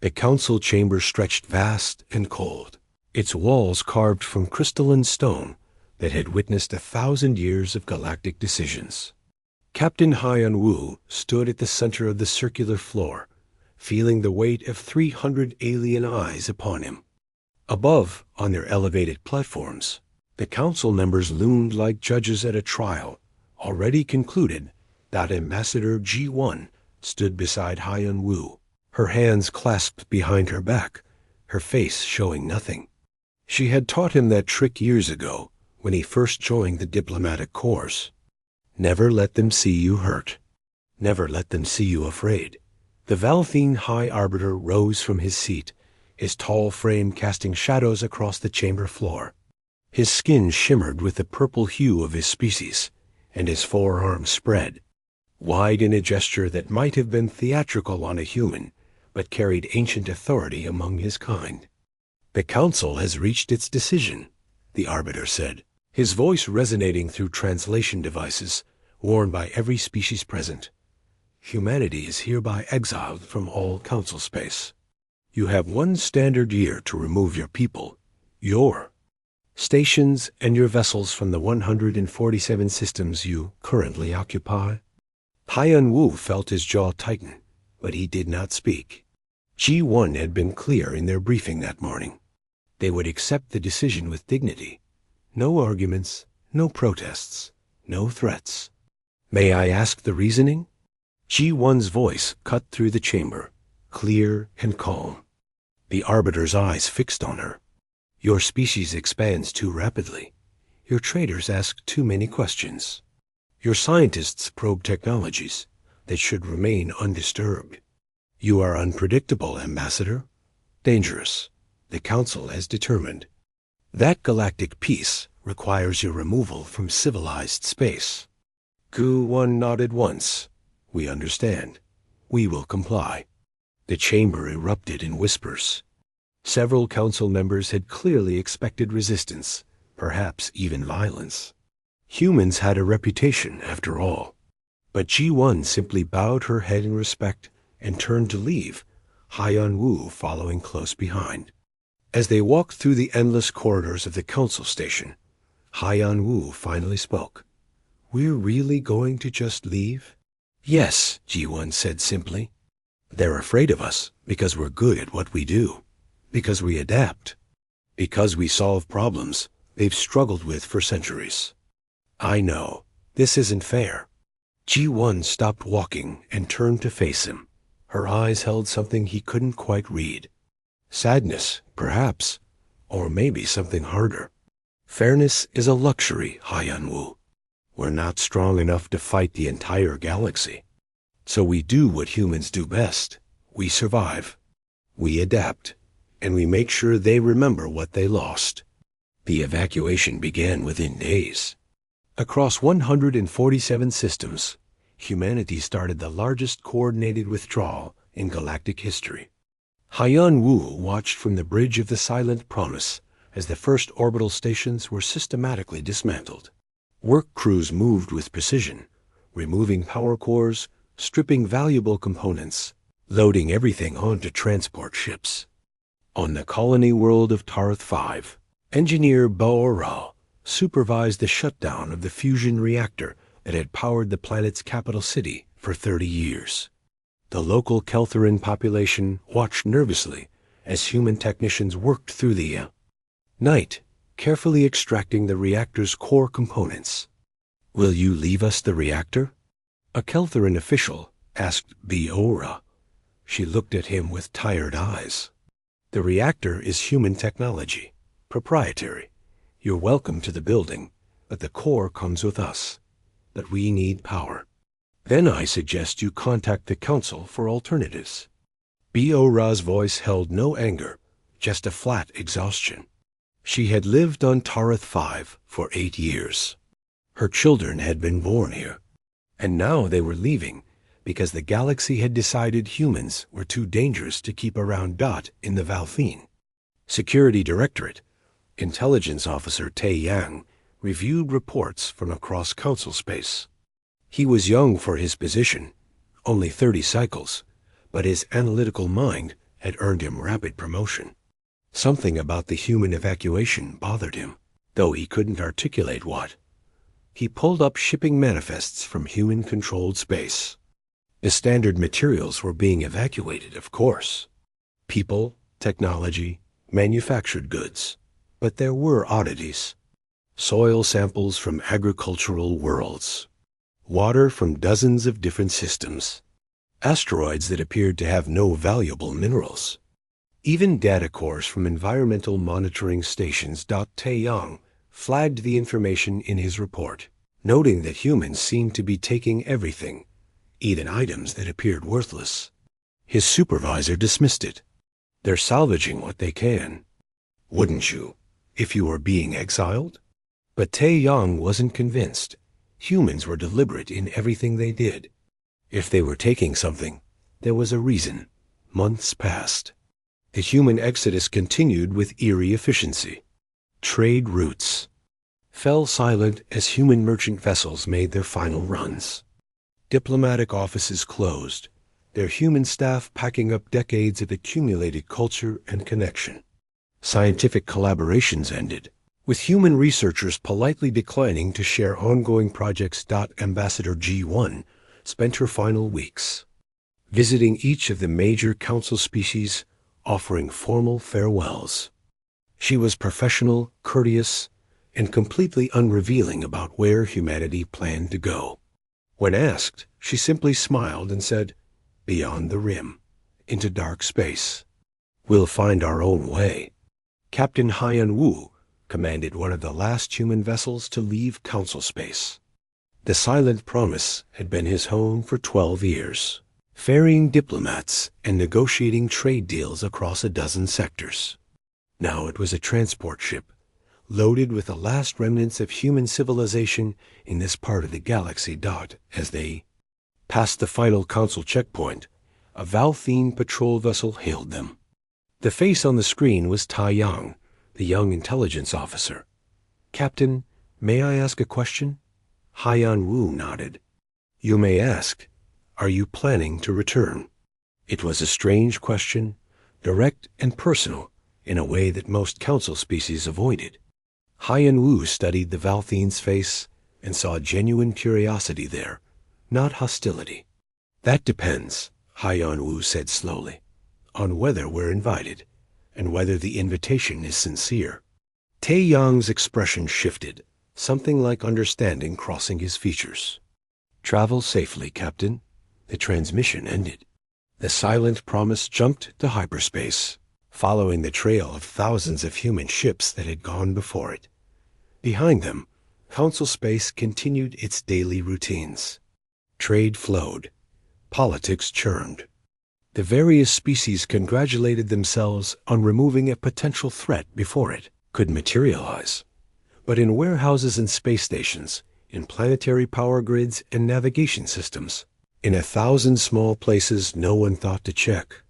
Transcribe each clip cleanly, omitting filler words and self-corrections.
The council chamber stretched vast and cold, its walls carved from crystalline stone that had witnessed 1,000 years of galactic decisions. Captain Haiyan Wu stood at the center of the circular floor, feeling the weight of 300 alien eyes upon him. Above, on their elevated platforms, the council members loomed like judges at a trial, already concluded. That Ambassador G1 stood beside Haiyan Wu, her hands clasped behind her back, her face showing nothing. She had taught him that trick years ago when he first joined the diplomatic corps. Never let them see you hurt. Never let them see you afraid. The Valthine High Arbiter rose from his seat, his tall frame casting shadows across the chamber floor. His skin shimmered with the purple hue of his species, and his forearms spread, wide in a gesture that might have been theatrical on a human, but carried ancient authority among his kind. "The council has reached its decision," the Arbiter said, his voice resonating through translation devices worn by every species present. "Humanity is hereby exiled from all council space. You have 1 standard year to remove your people, your stations, and your vessels from the 147 systems you currently occupy." Haiyan Wu felt his jaw tighten, but he did not speak. G1 had been clear in their briefing that morning. They would accept the decision with dignity. No arguments, no protests, no threats. "May I ask the reasoning?" G1's voice cut through the chamber, clear and calm. The Arbiter's eyes fixed on her. "Your species expands too rapidly. Your traders ask too many questions. Your scientists probe technologies that should remain undisturbed. You are unpredictable, Ambassador. Dangerous, the Council has determined. That galactic peace requires your removal from civilized space." Gu-1 nodded once. "We understand. We will comply." The chamber erupted in whispers. Several council members had clearly expected resistance, perhaps even violence. Humans had a reputation, after all. But G1 simply bowed her head in respect and turned to leave, Haiyan Wu following close behind. As they walked through the endless corridors of the council station, Haiyan Wu finally spoke. "We're really going to just leave?" "Yes," G1 said simply. "They're afraid of us because we're good at what we do, because we adapt, because we solve problems they've struggled with for centuries. I know, this isn't fair." G1 stopped walking and turned to face him. Her eyes held something he couldn't quite read. Sadness, perhaps, or maybe something harder. "Fairness is a luxury, Haiyan Wu. We're not strong enough to fight the entire galaxy. So we do what humans do best. We survive. We adapt. And we make sure they remember what they lost." The evacuation began within days. Across 147 systems, humanity started the largest coordinated withdrawal in galactic history. Haiyan Wu watched from the bridge of the Silent Promise as the first orbital stations were systematically dismantled. Work crews moved with precision, removing power cores, stripping valuable components, loading everything onto transport ships. On the colony world of Tarth 5, engineer Baora supervised the shutdown of the fusion reactor that had powered the planet's capital city for 30 years. The local Keltheran population watched nervously as human technicians worked through the night, carefully extracting the reactor's core components. "Will you leave us the reactor?" a Keltheran official asked Baora. She looked at him with tired eyes. "The reactor is human technology, proprietary. You're welcome to the building, but the core comes with us. But we need power. Then I suggest you contact the Council for alternatives." Baora's voice held no anger, just a flat exhaustion. She had lived on Tarth 5 for 8 years. Her children had been born here, and now they were leaving because the galaxy had decided humans were too dangerous to keep around in the Valthine. Security Directorate Intelligence Officer Tae Yang reviewed reports from across council space. He was young for his position, only 30 cycles, but his analytical mind had earned him rapid promotion. Something about the human evacuation bothered him, though he couldn't articulate what. He pulled up shipping manifests from human-controlled space. The standard materials were being evacuated, of course. People, technology, manufactured goods. But there were oddities. Soil samples from agricultural worlds. Water from dozens of different systems. Asteroids that appeared to have no valuable minerals. Even data cores from environmental monitoring stations. Tae-Yong flagged the information in his report, noting that humans seemed to be taking everything, even items that appeared worthless. His supervisor dismissed it. They're salvaging what they can. Wouldn't you, if you were being exiled? But Tae-Yong wasn't convinced. Humans were deliberate in everything they did. If they were taking something, there was a reason. Months passed. The human exodus continued with eerie efficiency. Trade routes fell silent as human merchant vessels made their final runs. Diplomatic offices closed, their human staff packing up decades of accumulated culture and connection. Scientific collaborations ended, with human researchers politely declining to share ongoing projects. Ambassador G1 spent her final weeks visiting each of the major council species, offering formal farewells. She was professional, courteous, and completely unrevealing about where humanity planned to go. When asked, she simply smiled and said, "Beyond the rim, into dark space. We'll find our own way." Captain Hyan-Woo commanded one of the last human vessels to leave council space. The Silent Promise had been his home for 12 years, ferrying diplomats and negotiating trade deals across a dozen sectors. Now it was a transport ship, loaded with the last remnants of human civilization in this part of the galaxy. As they passed the final council checkpoint, a Valthene patrol vessel hailed them. The face on the screen was Tae-Yong, the young intelligence officer. "Captain, may I ask a question?" Hyan-Woo nodded. "You may ask. Are you planning to return?" It was a strange question, direct and personal, in a way that most council species avoided. Hyan-Woo studied the Valthene's face and saw genuine curiosity there, not hostility. "That depends," Hyan-Woo said slowly, "on whether we're invited, and whether the invitation is sincere." Tae-Yong's expression shifted, something like understanding crossing his features. "Travel safely, Captain." The transmission ended. The Silent Promise jumped to hyperspace, following the trail of thousands of human ships that had gone before it. Behind them, council space continued its daily routines. Trade flowed. Politics churned. The various species congratulated themselves on removing a potential threat before it could materialize. But in warehouses and space stations, in planetary power grids and navigation systems, in 1,000 small places no one thought to check,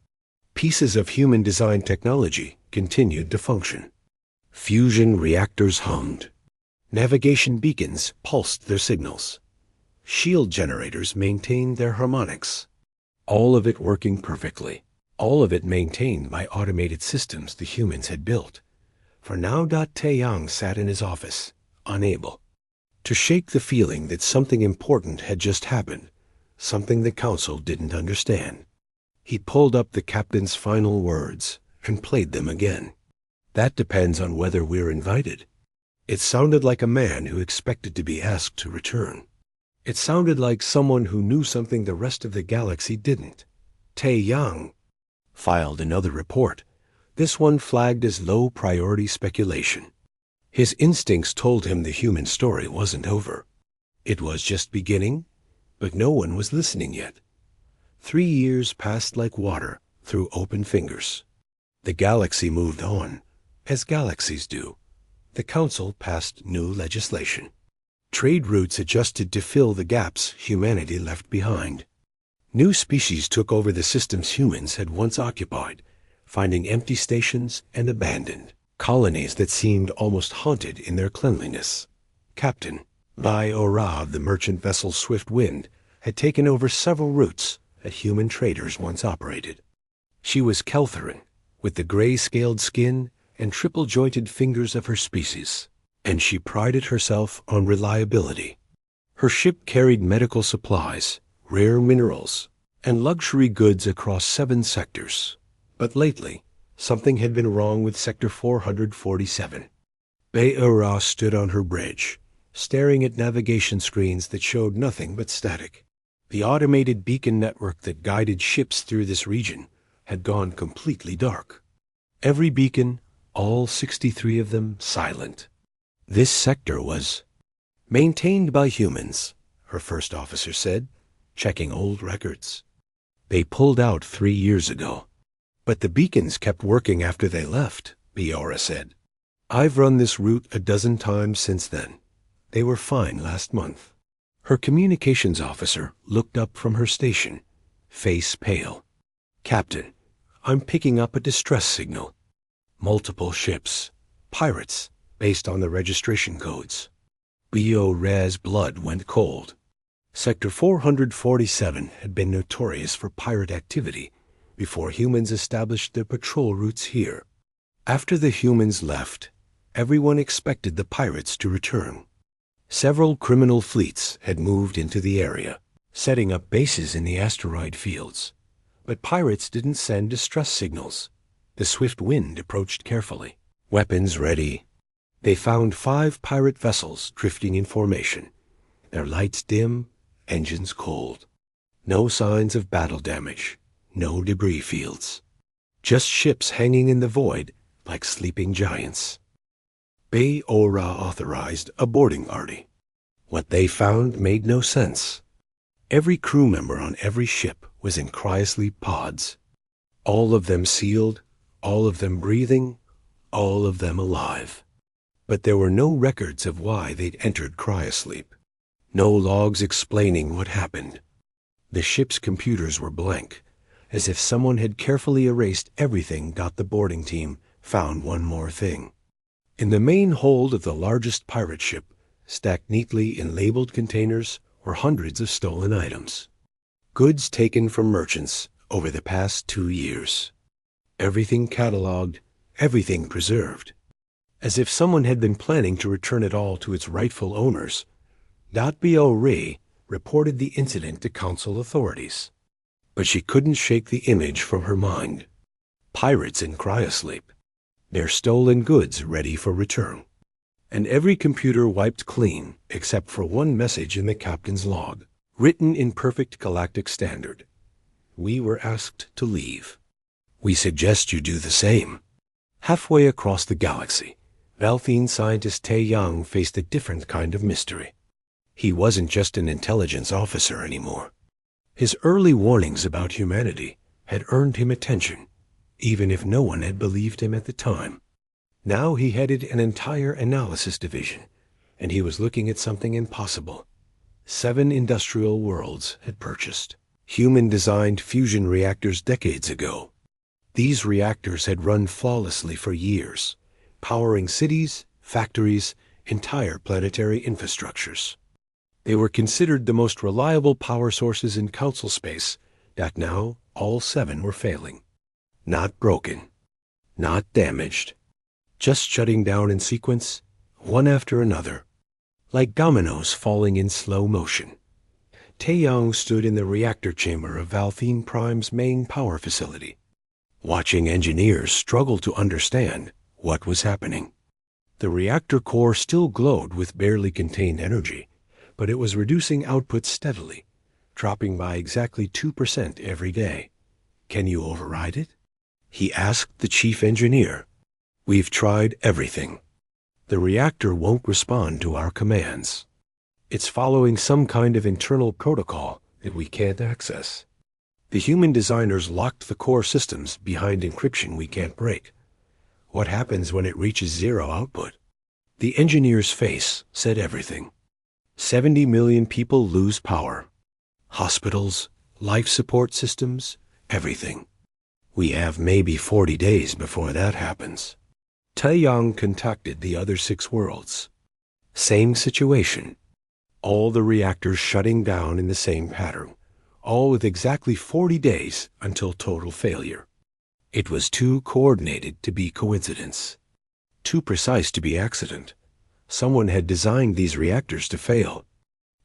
pieces of human-designed technology continued to function. Fusion reactors hummed. Navigation beacons pulsed their signals. Shield generators maintained their harmonics. All of it working perfectly. All of it maintained by automated systems the humans had built. For now, Tae-Yong sat in his office, unable to shake the feeling that something important had just happened, something the council didn't understand. He pulled up the captain's final words and played them again. "That depends on whether we're invited." It sounded like a man who expected to be asked to return. It sounded like someone who knew something the rest of the galaxy didn't. Tae-Yong filed another report, this one flagged as low-priority speculation. His instincts told him the human story wasn't over. It was just beginning, but no one was listening yet. 3 years passed like water through open fingers. The galaxy moved on, as galaxies do. The council passed new legislation. Trade routes adjusted to fill the gaps humanity left behind. New species took over the systems humans had once occupied, finding empty stations and abandoned colonies that seemed almost haunted in their cleanliness. Captain Bai Ora of the merchant vessel Swift Wind had taken over several routes that human traders once operated. She was Keltherin, with the gray-scaled skin and triple-jointed fingers of her species, and she prided herself on reliability. Her ship carried medical supplies, rare minerals, and luxury goods across 7 sectors. But lately, something had been wrong with Sector 447. Bay-Ura stood on her bridge, staring at navigation screens that showed nothing but static. The automated beacon network that guided ships through this region had gone completely dark. Every beacon, all 63 of them, silent. This sector was maintained by humans, her first officer said, checking old records. They pulled out 3 years ago. But the beacons kept working after they left, Biora said. I've run this route a dozen times since then. They were fine last month. Her communications officer looked up from her station, face pale. Captain, I'm picking up a distress signal. Multiple ships. Pirates, based on the registration codes. Bio-Raz blood went cold. Sector 447 had been notorious for pirate activity before humans established their patrol routes here. After the humans left, everyone expected the pirates to return. Several criminal fleets had moved into the area, setting up bases in the asteroid fields. But pirates didn't send distress signals. The swift wind approached carefully, weapons ready. They found 5 pirate vessels drifting in formation, their lights dim, engines cold. No signs of battle damage, no debris fields. Just ships hanging in the void like sleeping giants. Bay-Ora authorized a boarding party. What they found made no sense. Every crew member on every ship was in cryosleep pods. All of them sealed, all of them breathing, all of them alive. But there were no records of why they'd entered cryosleep. No logs explaining what happened. The ship's computers were blank, as if someone had carefully erased everything. The boarding team found one more thing. In the main hold of the largest pirate ship, stacked neatly in labeled containers, were hundreds of stolen items. Goods taken from merchants over the past 2 years. Everything cataloged, everything preserved. As if someone had been planning to return it all to its rightful owners. .Bo.Re reported the incident to council authorities. But she couldn't shake the image from her mind. Pirates in cryosleep. Their stolen goods ready for return. And every computer wiped clean except for one message in the captain's log, written in perfect galactic standard. We were asked to leave. We suggest you do the same. Halfway across the galaxy, Valthene scientist Tae Yang faced a different kind of mystery. He wasn't just an intelligence officer anymore. His early warnings about humanity had earned him attention, even if no one had believed him at the time. Now he headed an entire analysis division, and he was looking at something impossible. 7 industrial worlds had purchased human-designed fusion reactors decades ago. These reactors had run flawlessly for years, powering cities, factories, entire planetary infrastructures. They were considered the most reliable power sources in council space, that now all 7 were failing. Not broken, not damaged, just shutting down in sequence, one after another, like dominoes falling in slow motion. Taeyang stood in the reactor chamber of Valthene Prime's main power facility, watching engineers struggle to understand what was happening. The reactor core still glowed with barely contained energy, but it was reducing output steadily, dropping by exactly 2% every day. Can you override it? He asked the chief engineer. We've tried everything. The reactor won't respond to our commands. It's following some kind of internal protocol that we can't access. The human designers locked the core systems behind encryption we can't break. What happens when it reaches 0 output? The engineer's face said everything. 70 million people lose power. Hospitals, life support systems, everything. We have maybe 40 days before that happens. Taeyang contacted the other 6 worlds. Same situation. All the reactors shutting down in the same pattern, all with exactly 40 days until total failure. It was too coordinated to be coincidence, too precise to be accident. Someone had designed these reactors to fail.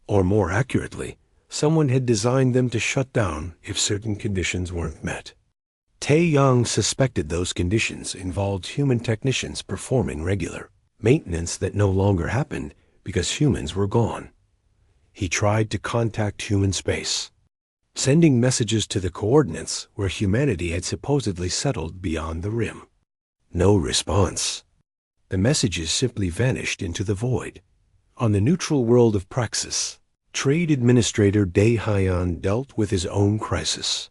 Or more accurately, someone had designed them to shut down if certain conditions weren't met. Tae-Young suspected those conditions involved human technicians performing regular maintenance that no longer happened because humans were gone. He tried to contact human space, sending messages to the coordinates where humanity had supposedly settled beyond the rim. No response. The messages simply vanished into the void. On the neutral world of Praxis, Trade Administrator Dae-Hyan dealt with his own crisis.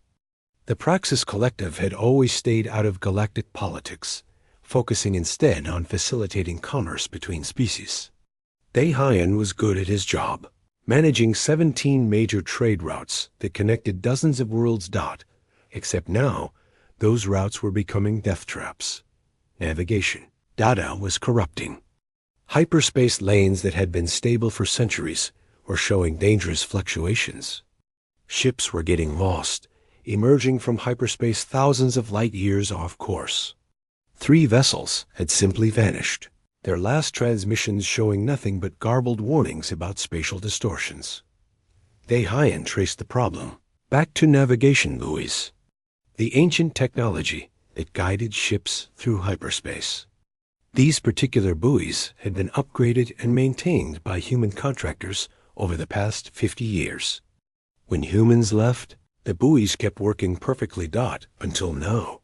The Praxis Collective had always stayed out of galactic politics, focusing instead on facilitating commerce between species. Dae-Hyan was good at his job, managing 17 major trade routes that connected dozens of worlds. Except now, those routes were becoming death traps. Navigation data was corrupting. Hyperspace lanes that had been stable for centuries were showing dangerous fluctuations. Ships were getting lost, emerging from hyperspace thousands of light years off course. 3 vessels had simply vanished, their last transmissions showing nothing but garbled warnings about spatial distortions. Dae-Hyan traced the problem back to navigation buoys, the ancient technology that guided ships through hyperspace. These particular buoys had been upgraded and maintained by human contractors over the past 50 years. When humans left, the buoys kept working perfectly. Until now.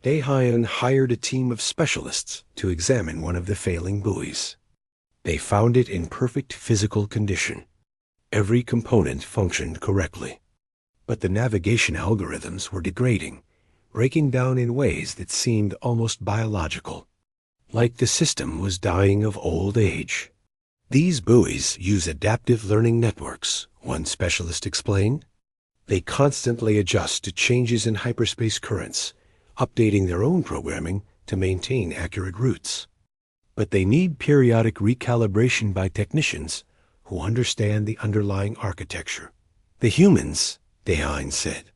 Dae-Hyan hired a team of specialists to examine one of the failing buoys. They found it in perfect physical condition. Every component functioned correctly. But the navigation algorithms were degrading, breaking down in ways that seemed almost biological, like the system was dying of old age. These buoys use adaptive learning networks, one specialist explained. They constantly adjust to changes in hyperspace currents, updating their own programming to maintain accurate routes. But they need periodic recalibration by technicians who understand the underlying architecture. The humans, Dae-Hyan said.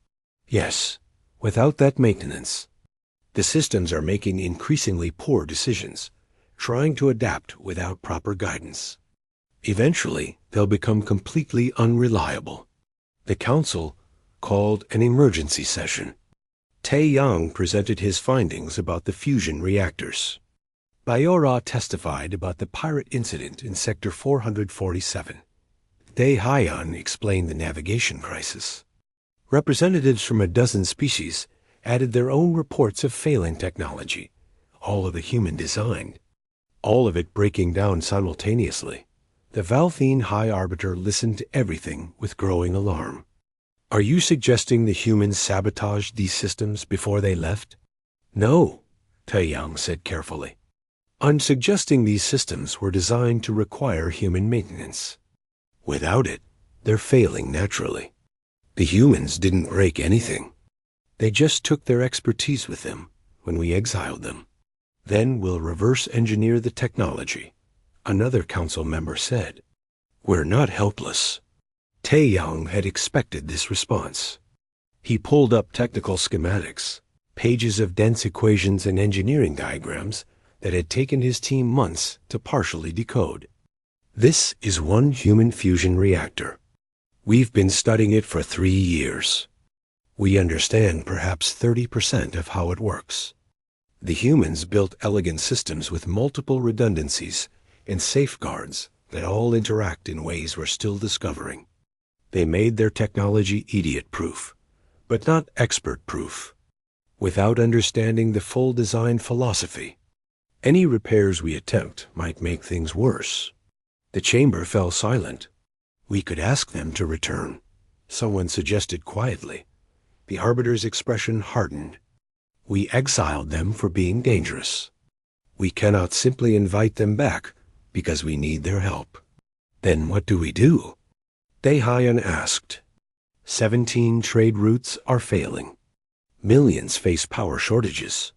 Yes, without that maintenance, the systems are making increasingly poor decisions, trying to adapt without proper guidance. Eventually, they'll become completely unreliable. The council called an emergency session. Tae-Young presented his findings about the fusion reactors. Bayora testified about the pirate incident in Sector 447. Dae-Hyan explained the navigation crisis. Representatives from a dozen species added their own reports of failing technology, all of the human designed, all of it breaking down simultaneously. The Valthene High Arbiter listened to everything with growing alarm. Are you suggesting the humans sabotaged these systems before they left? No, Tae-Young said carefully. I'm suggesting these systems were designed to require human maintenance. Without it, they're failing naturally. The humans didn't break anything. They just took their expertise with them when we exiled them. Then we'll reverse engineer the technology, another council member said. We're not helpless. Tae-Young had expected this response. He pulled up technical schematics, pages of dense equations and engineering diagrams that had taken his team months to partially decode. This is one human fusion reactor. We've been studying it for 3 years. We understand perhaps 30% of how it works. The humans built elegant systems with multiple redundancies and safeguards that all interact in ways we're still discovering. They made their technology idiot-proof, but not expert-proof. Without understanding the full design philosophy, any repairs we attempt might make things worse. The chamber fell silent. We could ask them to return, someone suggested quietly. The Arbiter's expression hardened. We exiled them for being dangerous. We cannot simply invite them back because we need their help. Then what do we do? Dae-Hyan asked. 17 trade routes are failing. Millions face power shortages.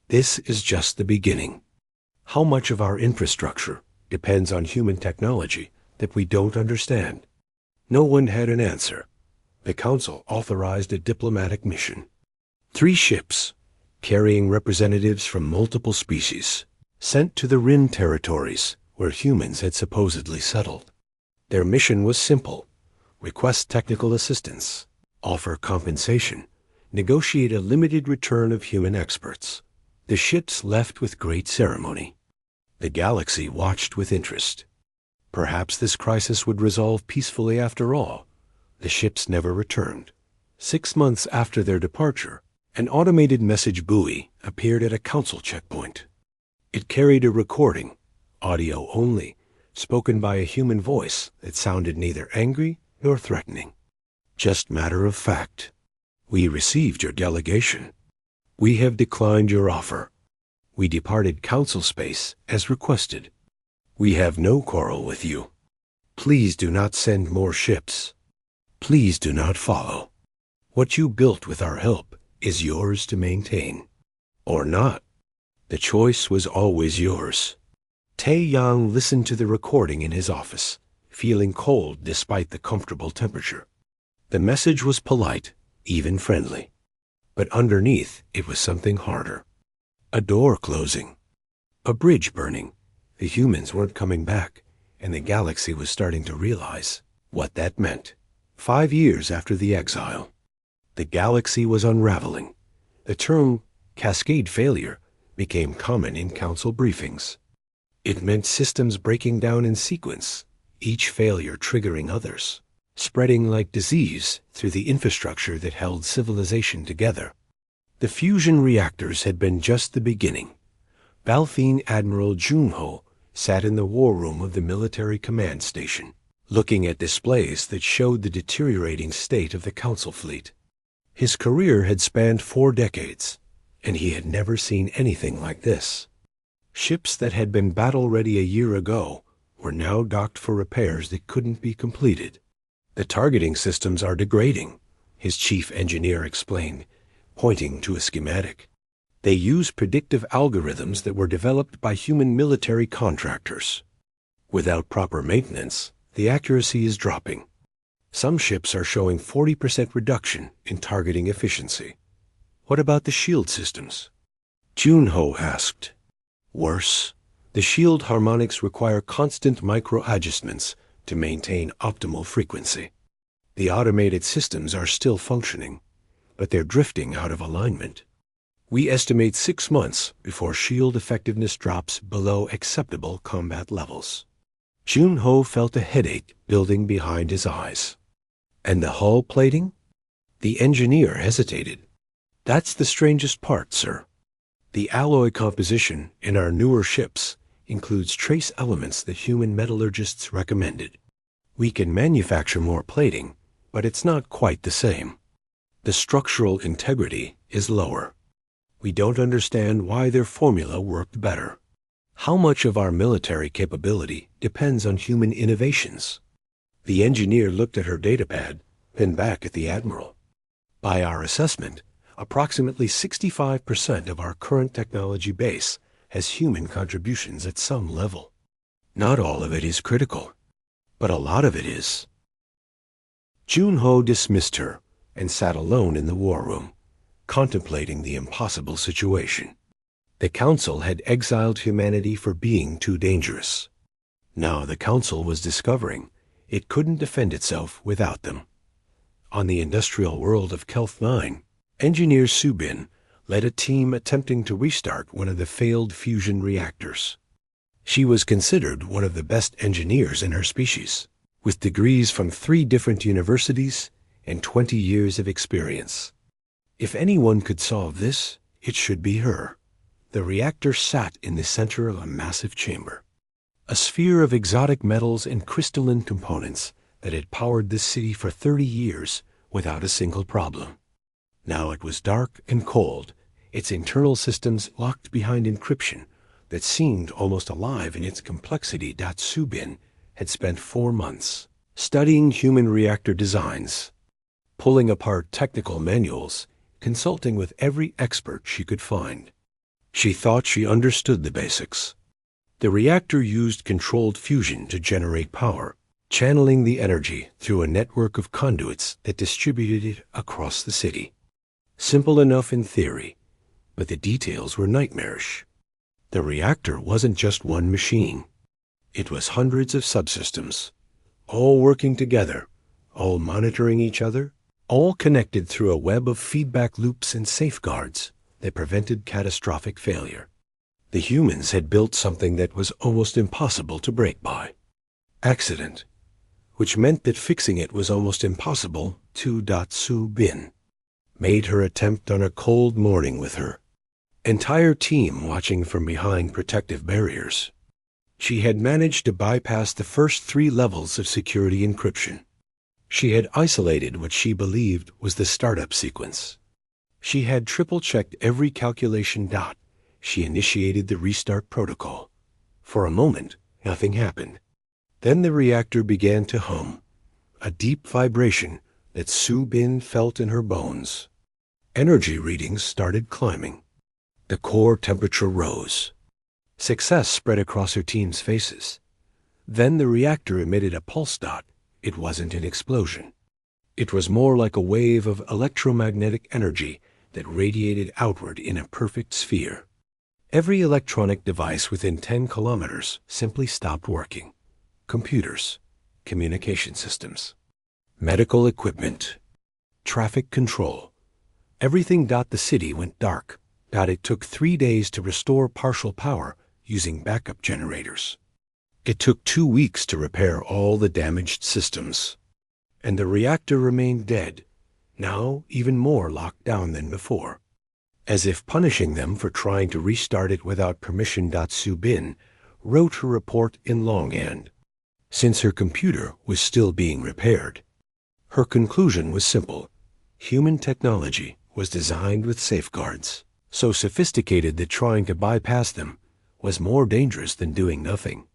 This is just the beginning. How much of our infrastructure depends on human technology that we don't understand? No one had an answer. The council authorized a diplomatic mission. 3 ships, carrying representatives from multiple species, sent to the Rin territories where humans had supposedly settled. Their mission was simple: request technical assistance, offer compensation, negotiate a limited return of human experts. The ships left with great ceremony. The galaxy watched with interest. Perhaps this crisis would resolve peacefully after all. The ships never returned. 6 months after their departure, an automated message buoy appeared at a council checkpoint. It carried a recording, audio only, spoken by a human voice that sounded neither angry nor threatening. Just matter of fact. We received your delegation. We have declined your offer. We departed council space as requested. We have no quarrel with you. Please do not send more ships. Please do not follow. What you built with our help is yours to maintain. Or not. The choice was always yours. Tae Yang listened to the recording in his office, feeling cold despite the comfortable temperature. The message was polite, even friendly. But underneath it was something harder. A door closing. A bridge burning. The humans weren't coming back, and the galaxy was starting to realize what that meant. 5 years after the exile, the galaxy was unraveling. The term cascade failure became common in council briefings. It meant systems breaking down in sequence, each failure triggering others, spreading like disease through the infrastructure that held civilization together. The fusion reactors had been just the beginning. Balthine Admiral Junho sat in the war room of the military command station, looking at displays that showed the deteriorating state of the council fleet. His career had spanned 4 decades, and he had never seen anything like this. Ships that had been battle-ready a year ago were now docked for repairs that couldn't be completed. The targeting systems are degrading, his chief engineer explained, pointing to a schematic. They use predictive algorithms that were developed by human military contractors. Without proper maintenance, the accuracy is dropping. Some ships are showing 40% reduction in targeting efficiency. What about the shield systems? Junho asked. Worse, the shield harmonics require constant micro-adjustments to maintain optimal frequency. The automated systems are still functioning, but they're drifting out of alignment. We estimate 6 months before shield effectiveness drops below acceptable combat levels. Junho felt a headache building behind his eyes. And the hull plating? The engineer hesitated. That's the strangest part, sir. The alloy composition in our newer ships includes trace elements that human metallurgists recommended. We can manufacture more plating, but it's not quite the same. The structural integrity is lower. We don't understand why their formula worked better. How much of our military capability depends on human innovations? The engineer looked at her datapad, then back at the admiral. By our assessment, approximately 65% of our current technology base has human contributions at some level. Not all of it is critical, but a lot of it is. Junho dismissed her and sat alone in the war room, contemplating the impossible situation. The Council had exiled humanity for being too dangerous. Now the Council was discovering it couldn't defend itself without them. On the industrial world of Kelth 9, engineer Subin led a team attempting to restart one of the failed fusion reactors. She was considered one of the best engineers in her species, with degrees from 3 different universities and 20 years of experience. If anyone could solve this, it should be her. The reactor sat in the center of a massive chamber, a sphere of exotic metals and crystalline components that had powered this city for 30 years without a single problem. Now it was dark and cold, its internal systems locked behind encryption that seemed almost alive in its complexity. Subin had spent 4 months studying human reactor designs, pulling apart technical manuals, consulting with every expert she could find. She thought she understood the basics. The reactor used controlled fusion to generate power, channeling the energy through a network of conduits that distributed it across the city. Simple enough in theory, but the details were nightmarish. The reactor wasn't just one machine. It was hundreds of subsystems, all working together, all monitoring each other, all connected through a web of feedback loops and safeguards that prevented catastrophic failure. The humans had built something that was almost impossible to break by accident, which meant that fixing it was almost impossible. Su Bin made her attempt on a cold morning with her entire team watching from behind protective barriers. She had managed to bypass the first 3 levels of security encryption. She had isolated what she believed was the startup sequence. She had triple-checked every calculation dot. She initiated the restart protocol. For a moment, nothing happened. Then the reactor began to hum, a deep vibration that Su Bin felt in her bones. Energy readings started climbing. The core temperature rose. Success spread across her team's faces. Then the reactor emitted a pulse dot. It wasn't an explosion. It was more like a wave of electromagnetic energy that radiated outward in a perfect sphere. Every electronic device within 10 kilometers simply stopped working. Computers, communication systems, medical equipment, traffic control. Everything. The city went dark. It took 3 days to restore partial power using backup generators. It took 2 weeks to repair all the damaged systems. And the reactor remained dead, now even more locked down than before. As if punishing them for trying to restart it without permission. Su Bin wrote her report in longhand. Since her computer was still being repaired, her conclusion was simple. Human technology was designed with safeguards, so sophisticated that trying to bypass them was more dangerous than doing nothing.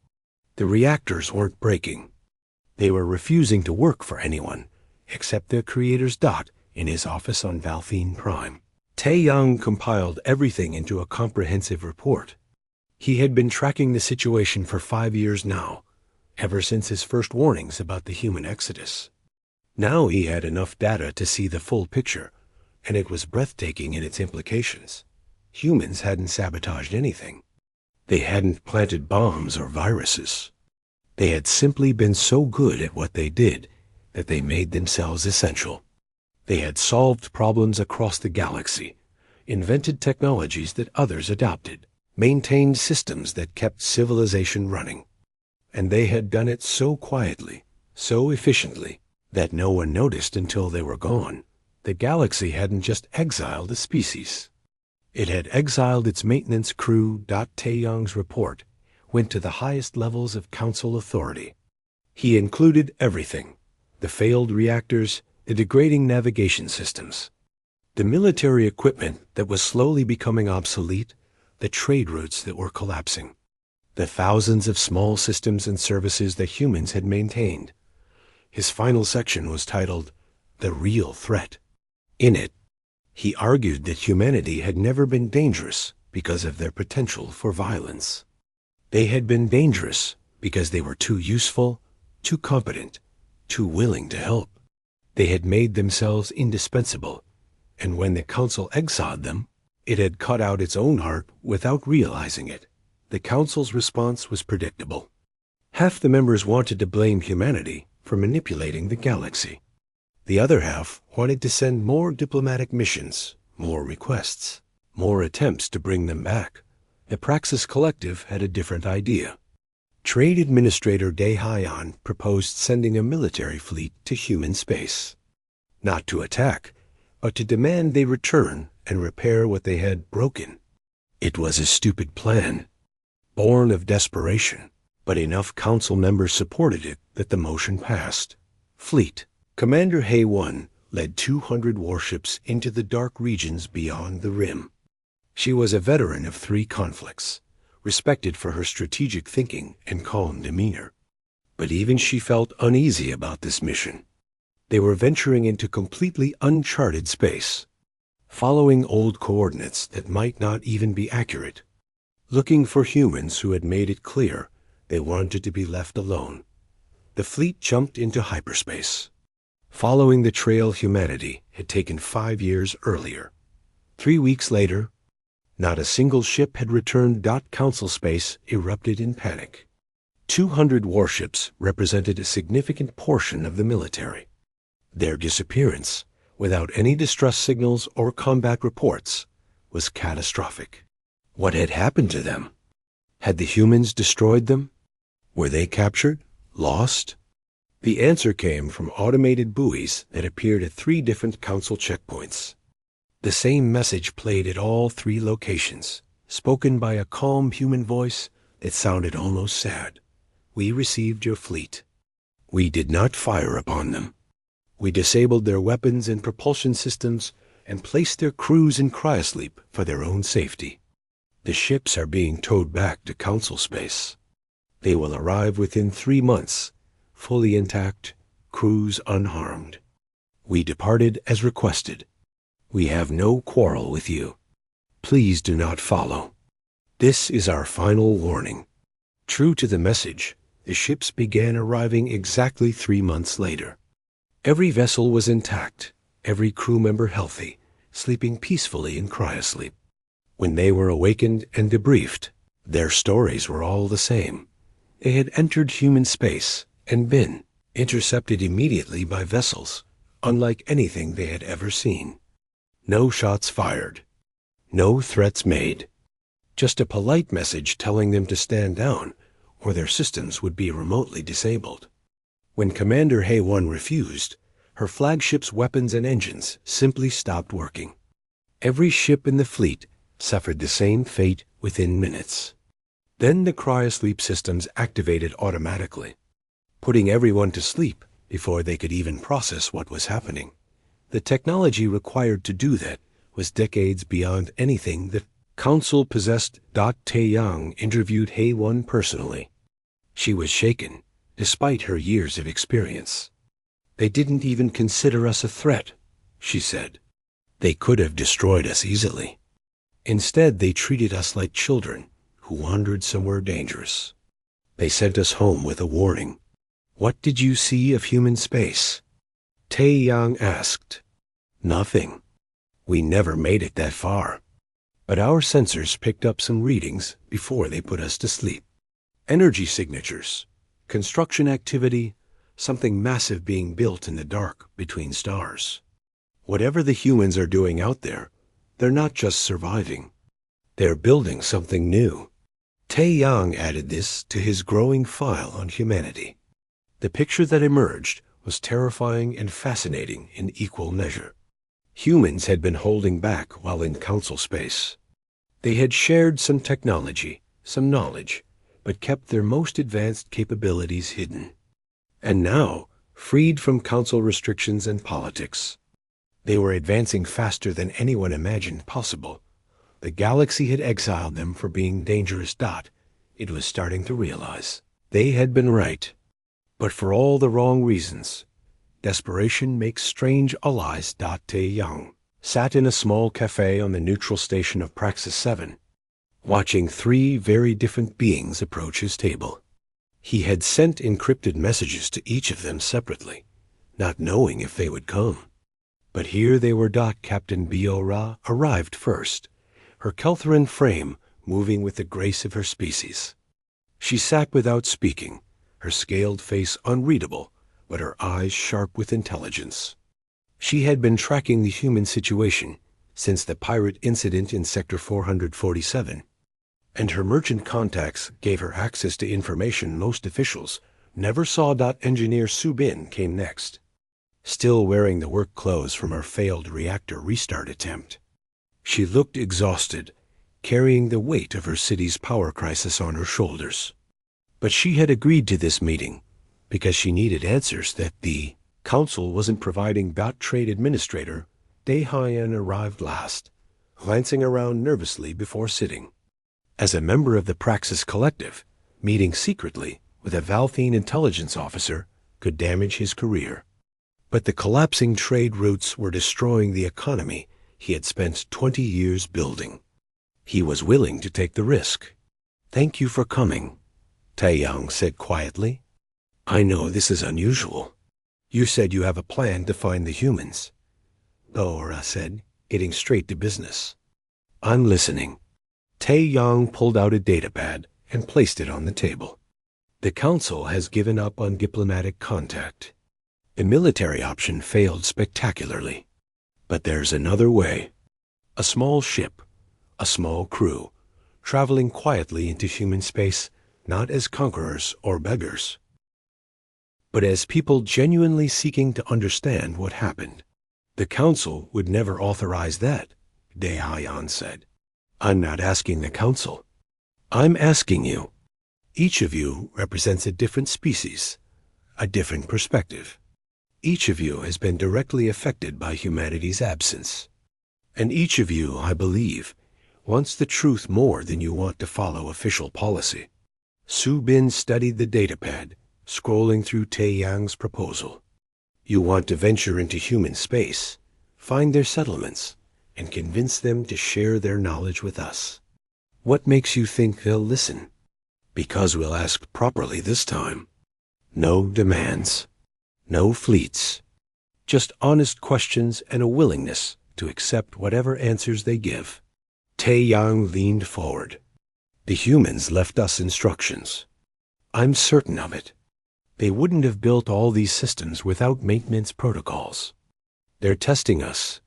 The reactors weren't breaking. They were refusing to work for anyone except their creator's Dot in his office on Valthene Prime. Taeyang compiled everything into a comprehensive report. He had been tracking the situation for 5 years now, ever since his first warnings about the human exodus. Now he had enough data to see the full picture, and it was breathtaking in its implications. Humans hadn't sabotaged anything. They hadn't planted bombs or viruses. They had simply been so good at what they did that they made themselves essential. They had solved problems across the galaxy, invented technologies that others adopted, maintained systems that kept civilization running. And they had done it so quietly, so efficiently, that no one noticed until they were gone. The galaxy hadn't just exiled a species. It had exiled its maintenance crew. Taeyang's report went to the highest levels of council authority. He included everything: the failed reactors, the degrading navigation systems, the military equipment that was slowly becoming obsolete, the trade routes that were collapsing, the thousands of small systems and services that humans had maintained. His final section was titled, "The Real Threat." In it, he argued that humanity had never been dangerous because of their potential for violence. They had been dangerous because they were too useful, too competent, too willing to help. They had made themselves indispensable, and when the council exiled them, it had cut out its own heart without realizing it. The council's response was predictable. Half the members wanted to blame humanity for manipulating the galaxy. The other half wanted to send more diplomatic missions, more requests, more attempts to bring them back. The Praxis Collective had a different idea. Trade Administrator Dae Hyan proposed sending a military fleet to human space, not to attack, but to demand they return and repair what they had broken. It was a stupid plan, born of desperation, but enough council members supported it that the motion passed. Fleet. Commander Hae-Won led 200 warships into the dark regions beyond the Rim. She was a veteran of 3 conflicts, respected for her strategic thinking and calm demeanor. But even she felt uneasy about this mission. They were venturing into completely uncharted space, following old coordinates that might not even be accurate, looking for humans who had made it clear they wanted to be left alone. The fleet jumped into hyperspace, following the trail humanity had taken 5 years earlier. 3 weeks later, Not a single ship had returned. Council space erupted in panic. 200 warships represented a significant portion of the military. Their disappearance, without any distress signals or combat reports, was catastrophic. What had happened to them? Had the humans destroyed them? Were they captured? Lost? The answer came from automated buoys that appeared at 3 different council checkpoints. The same message played at all 3 locations, spoken by a calm human voice that sounded almost sad. We received your fleet. We did not fire upon them. We disabled their weapons and propulsion systems and placed their crews in cryosleep for their own safety. The ships are being towed back to council space. They will arrive within 3 months, fully intact, crews unharmed. We departed as requested. We have no quarrel with you. Please do not follow. This is our final warning. True to the message, the ships began arriving exactly 3 months later. Every vessel was intact, every crew member healthy, sleeping peacefully in cryosleep. When they were awakened and debriefed, their stories were all the same. They had entered human space and been intercepted immediately by vessels, unlike anything they had ever seen. No shots fired. No threats made. Just a polite message telling them to stand down, or their systems would be remotely disabled. When Commander Hay-1 refused, her flagship's weapons and engines simply stopped working. Every ship in the fleet suffered the same fate within minutes. Then the cryosleep systems activated automatically, putting everyone to sleep before they could even process what was happening. The technology required to do that was decades beyond anything the Council possessed. Tae-Yang interviewed Hay-1 personally. She was shaken, despite her years of experience. They didn't even consider us a threat, she said. They could have destroyed us easily. Instead, they treated us like children who wandered somewhere dangerous. They sent us home with a warning. What did you see of human space? Tae-Yang asked. Nothing. We never made it that far. But our sensors picked up some readings before they put us to sleep. Energy signatures, construction activity, something massive being built in the dark between stars. Whatever the humans are doing out there, they're not just surviving. They're building something new. Tae-Yang added this to his growing file on humanity. The picture that emerged was terrifying and fascinating in equal measure. Humans had been holding back while in council space. They had shared some technology, some knowledge, but kept their most advanced capabilities hidden. And now, freed from council restrictions and politics, they were advancing faster than anyone imagined possible. The galaxy had exiled them for being dangerous. It was starting to realize they had been right, but for all the wrong reasons. Desperation makes strange allies. Tae-Yang sat in a small cafe on the neutral station of Praxis 7, watching 3 very different beings approach his table. He had sent encrypted messages to each of them separately, not knowing if they would come. But here they were. Captain Biora arrived first, her Keltheran frame moving with the grace of her species. She sat without speaking, her scaled face unreadable, but her eyes sharp with intelligence. She had been tracking the human situation since the pirate incident in Sector 447, and her merchant contacts gave her access to information most officials never saw. Engineer Subin came next, still wearing the work clothes from her failed reactor restart attempt. She looked exhausted, carrying the weight of her city's power crisis on her shoulders. But she had agreed to this meeting because she needed answers that the Council wasn't providing. Trade Administrator Dae-Hyan arrived last, glancing around nervously before sitting. As a member of the Praxis Collective, meeting secretly with a Valthene intelligence officer could damage his career. But the collapsing trade routes were destroying the economy he had spent 20 years building. He was willing to take the risk. Thank you for coming, Tae-Yang said quietly. I know this is unusual. You said you have a plan to find the humans. Laura said, getting straight to business. I'm listening, Tae Yang pulled out a datapad and placed it on the table. The Council has given up on diplomatic contact. The military option failed spectacularly. But there's another way. A small ship, a small crew, traveling quietly into human space, not as conquerors or beggars, but as people genuinely seeking to understand what happened. The Council would never authorize that, Dae Hayan said. I'm not asking the Council. I'm asking you. Each of you represents a different species, a different perspective. Each of you has been directly affected by humanity's absence. And each of you, I believe, wants the truth more than you want to follow official policy. Su Bin studied the datapad, scrolling through Tae Yang's proposal. You want to venture into human space, find their settlements, and convince them to share their knowledge with us. What makes you think they'll listen? Because we'll ask properly this time. No demands. No fleets. Just honest questions and a willingness to accept whatever answers they give. Tae Yang leaned forward. The humans left us instructions. I'm certain of it. They wouldn't have built all these systems without maintenance protocols. They're testing us,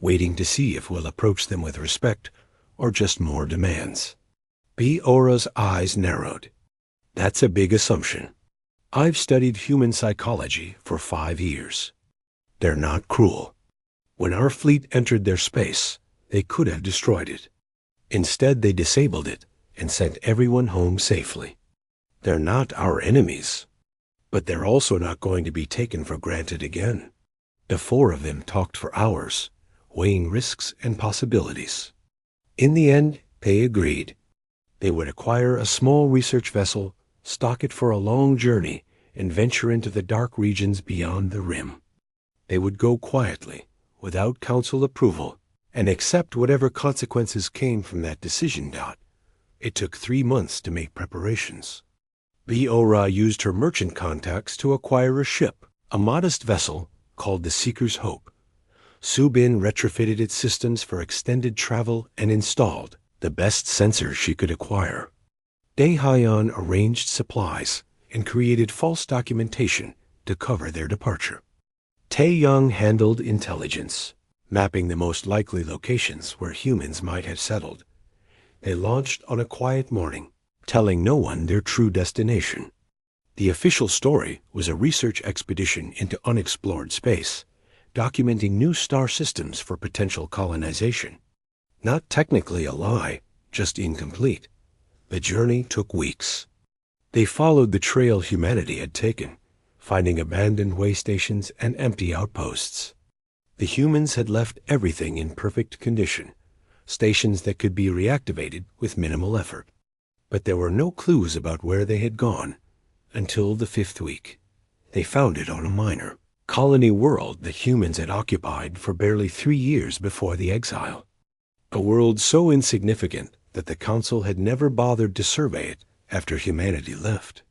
waiting to see if we'll approach them with respect or just more demands. Ora's eyes narrowed. That's a big assumption. I've studied human psychology for 5 years. They're not cruel. When our fleet entered their space, they could have destroyed it. Instead, they disabled it and sent everyone home safely. They're not our enemies, but they're also not going to be taken for granted again. The 4 of them talked for hours, weighing risks and possibilities. In the end, Pei agreed. They would acquire a small research vessel, stock it for a long journey, and venture into the dark regions beyond the rim. They would go quietly, without Council approval, and accept whatever consequences came from that decision. It took 3 months to make preparations. Ora used her merchant contacts to acquire a ship, a modest vessel called the Seeker's Hope. Su Bin retrofitted its systems for extended travel and installed the best sensors she could acquire. Dae Hayan arranged supplies and created false documentation to cover their departure. Tae Yang handled intelligence, mapping the most likely locations where humans might have settled. They launched on a quiet morning, telling no one their true destination. The official story was a research expedition into unexplored space, documenting new star systems for potential colonization. Not technically a lie, just incomplete. The journey took weeks. They followed the trail humanity had taken, finding abandoned way stations and empty outposts. The humans had left everything in perfect condition, stations that could be reactivated with minimal effort. But there were no clues about where they had gone until the 5th week. They found it on a minor colony world that humans had occupied for barely 3 years before the exile. A world so insignificant that the Council had never bothered to survey it after humanity left.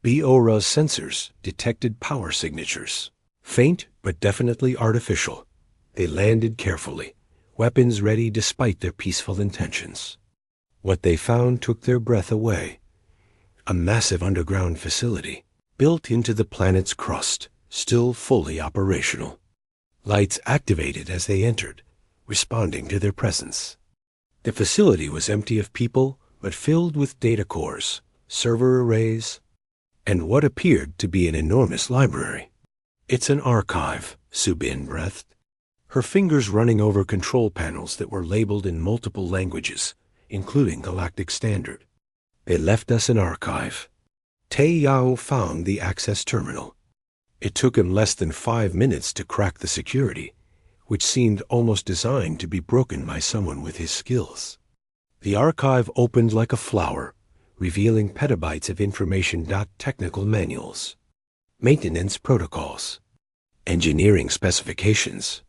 Ora's sensors detected power signatures, faint but definitely artificial. They landed carefully, weapons ready despite their peaceful intentions. What they found took their breath away. A massive underground facility, built into the planet's crust, still fully operational. Lights activated as they entered, responding to their presence. The facility was empty of people, but filled with data cores, server arrays, and what appeared to be an enormous library. It's an archive, Su Bin breathed, her fingers running over control panels that were labeled in multiple languages, including Galactic Standard. They left us an archive. Tae Yang found the access terminal. It took him less than 5 minutes to crack the security, which seemed almost designed to be broken by someone with his skills. The archive opened like a flower, revealing petabytes of information. Technical manuals, maintenance protocols, engineering specifications.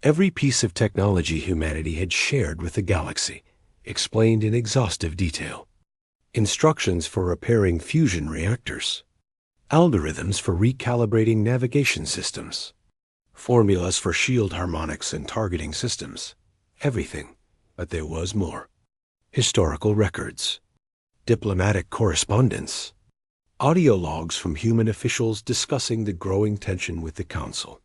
Every piece of technology humanity had shared with the galaxy, explained in exhaustive detail. Instructions for repairing fusion reactors, algorithms for recalibrating navigation systems, formulas for shield harmonics and targeting systems. Everything, but there was more. historical records, diplomatic correspondence, audio logs from human officials discussing the growing tension with the Council,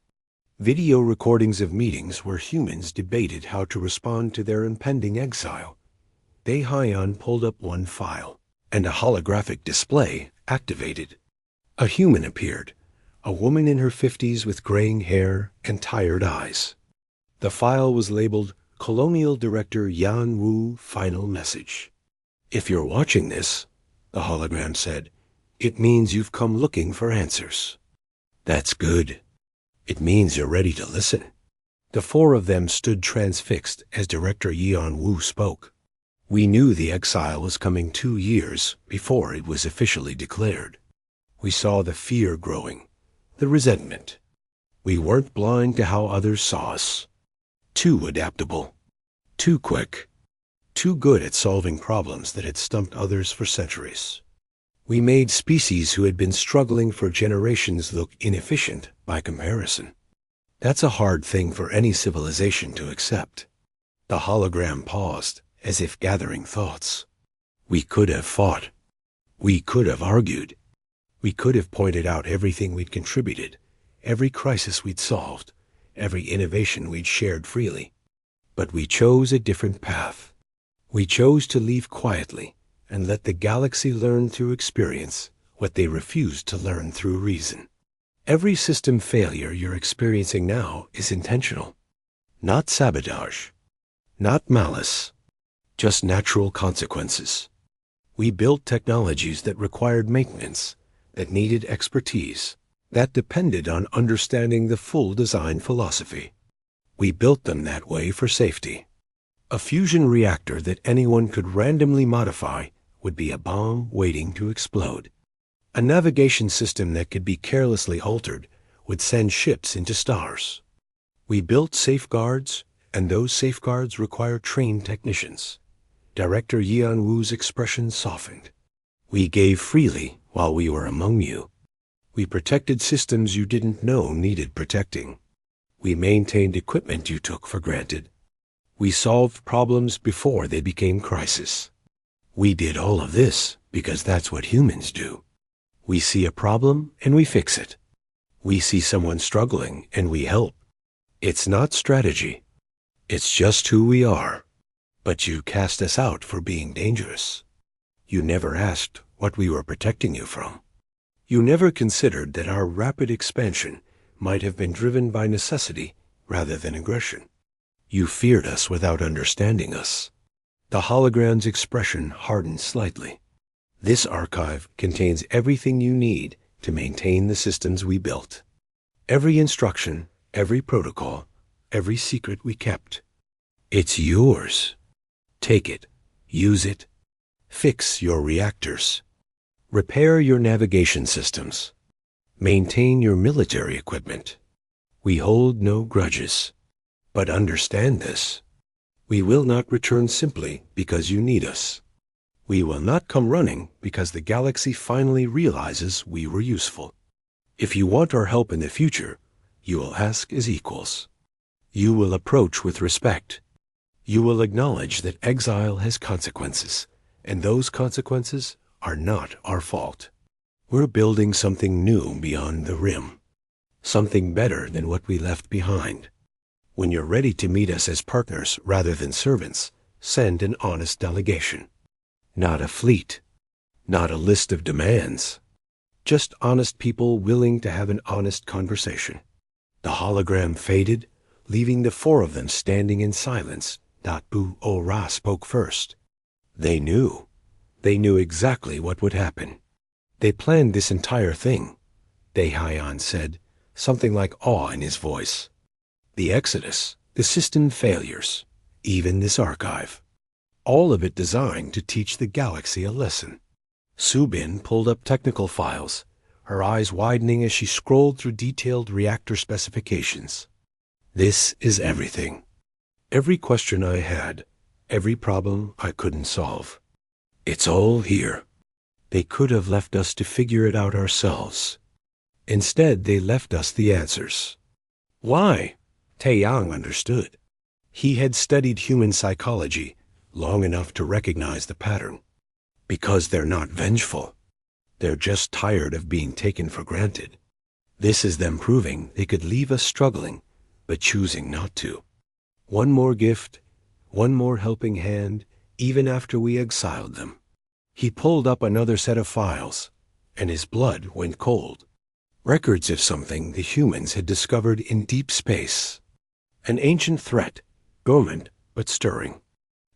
video recordings of meetings where humans debated how to respond to their impending exile. Daehyun pulled up one file, and a holographic display activated. A human appeared, a woman in her 50s with graying hair and tired eyes. The file was labeled Colonial Director Yan Wu Final Message. "If you're watching this," the hologram said, "it means you've come looking for answers." "That's good. It means you're ready to listen." The four of them stood transfixed as Director Yan Wu spoke. "We knew the exile was coming 2 years before it was officially declared. We saw the fear growing, the resentment. We weren't blind to how others saw us. Too adaptable, too quick, too good at solving problems that had stumped others for centuries. We made species who had been struggling for generations look inefficient by comparison. That's a hard thing for any civilization to accept." The hologram paused, as if gathering thoughts. "We could have fought. We could have argued. We could have pointed out everything we'd contributed, every crisis we'd solved, every innovation we'd shared freely. But we chose a different path. We chose to leave quietly and let the galaxy learn through experience what they refused to learn through reason. Every system failure you're experiencing now is intentional. Not sabotage, not malice, just natural consequences. We built technologies that required maintenance, that needed expertise, that depended on understanding the full design philosophy. We built them that way for safety. A fusion reactor that anyone could randomly modify would be a bomb waiting to explode. A navigation system that could be carelessly altered would send ships into stars. We built safeguards, and those safeguards require trained technicians. Director Yan Wu's expression softened. We gave freely while we were among you. We protected systems you didn't know needed protecting. We maintained equipment you took for granted. We solved problems before they became crisis. We did all of this because that's what humans do. We see a problem and we fix it. We see someone struggling and we help. It's not strategy. It's just who we are. But you cast us out for being dangerous. You never asked what we were protecting you from. You never considered that our rapid expansion might have been driven by necessity rather than aggression. You feared us without understanding us." The hologram's expression hardened slightly. "This archive contains everything you need to maintain the systems we built. Every instruction, every protocol, every secret we kept. It's yours. Take it, use it, fix your reactors, repair your navigation systems, maintain your military equipment. We hold no grudges. But understand this. We will not return simply because you need us. We will not come running because the galaxy finally realizes we were useful. If you want our help in the future, you will ask as equals. You will approach with respect. You will acknowledge that exile has consequences, and those consequences are not our fault. We're building something new beyond the rim, something better than what we left behind. When you're ready to meet us as partners rather than servants, send an honest delegation. Not a fleet, not a list of demands, just honest people willing to have an honest conversation." The hologram faded, leaving the four of them standing in silence. Bu Ora spoke first. They knew. They knew exactly what would happen. They planned this entire thing, Daehyun said, something like awe in his voice. The Exodus, the system failures, even this archive. All of it designed to teach the galaxy a lesson. Subin pulled up technical files, her eyes widening as she scrolled through detailed reactor specifications. "This is everything. Every question I had, every problem I couldn't solve. It's all here. They could have left us to figure it out ourselves. Instead, they left us the answers." "Why?" Taeyang understood. He had studied human psychology, long enough to recognize the pattern. Because they're not vengeful. They're just tired of being taken for granted. This is them proving they could leave us struggling, but choosing not to. One more gift, one more helping hand, even after we exiled them. He pulled up another set of files, and his blood went cold. Records of something the humans had discovered in deep space. An ancient threat, dormant but stirring.